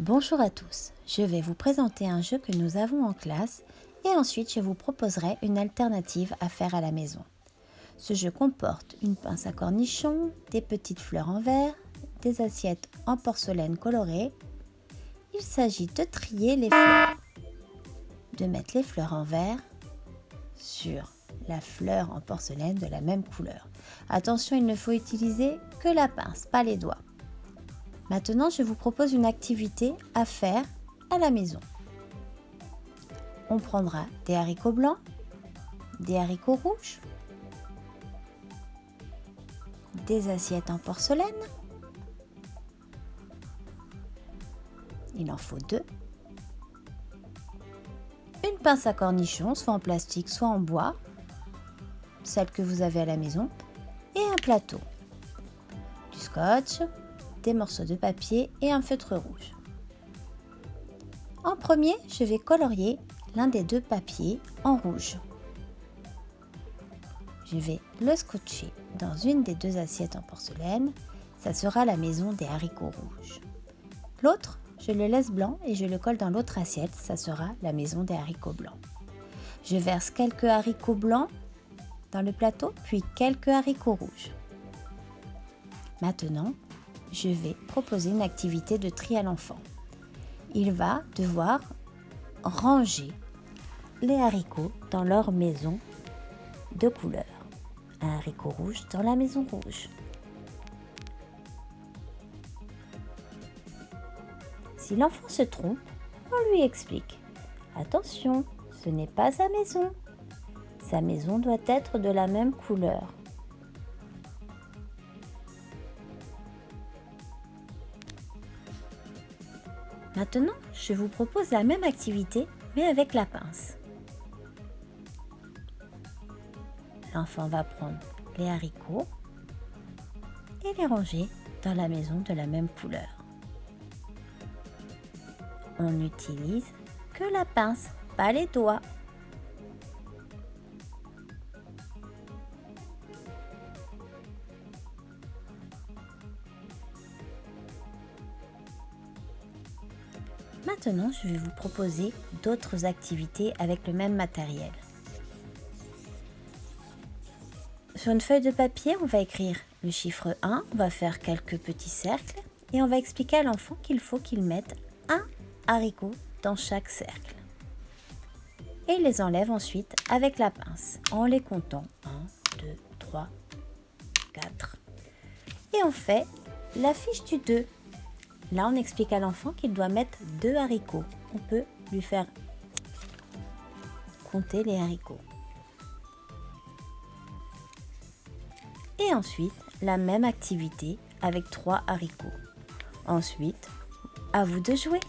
Bonjour à tous, je vais vous présenter un jeu que nous avons en classe et ensuite je vous proposerai une alternative à faire à la maison. Ce jeu comporte une pince à cornichons, des petites fleurs en verre, des assiettes en porcelaine colorée. Il s'agit de trier les fleurs, de mettre les fleurs en verre sur la fleur en porcelaine de la même couleur. Attention, il ne faut utiliser que la pince, pas les doigts. Maintenant, je vous propose une activité à faire à la maison. On prendra des haricots blancs, des haricots rouges, des assiettes en porcelaine. Il en faut 2. Une pince à cornichons, soit en plastique, soit en bois, celle que vous avez à la maison, et un plateau. Du scotch, des morceaux de papier et un feutre rouge. En premier, je vais colorier l'un des 2 papiers en rouge. Je vais le scotcher dans une des 2 assiettes en porcelaine. Ça sera la maison des haricots rouges. L'autre, je le laisse blanc et je le colle dans l'autre assiette. Ça sera la maison des haricots blancs. Je verse quelques haricots blancs dans le plateau, puis quelques haricots rouges. Maintenant, je vais proposer une activité de tri à l'enfant. Il va devoir ranger les haricots dans leur maison de couleur. Un haricot rouge dans la maison rouge. Si l'enfant se trompe, on lui explique. Attention, ce n'est pas sa maison. Sa maison doit être de la même couleur. Maintenant, je vous propose la même activité, mais avec la pince. L'enfant va prendre les haricots et les ranger dans la maison de la même couleur. On n'utilise que la pince, pas les doigts. Maintenant, je vais vous proposer d'autres activités avec le même matériel. Sur une feuille de papier, on va écrire le chiffre 1, on va faire quelques petits cercles et on va expliquer à l'enfant qu'il faut qu'il mette un haricot dans chaque cercle. Et il les enlève ensuite avec la pince en les comptant 1, 2, 3, 4. Et on fait la fiche du 2. Là, on explique à l'enfant qu'il doit mettre 2 haricots. On peut lui faire compter les haricots. Et ensuite, la même activité avec 3 haricots. Ensuite, à vous de jouer.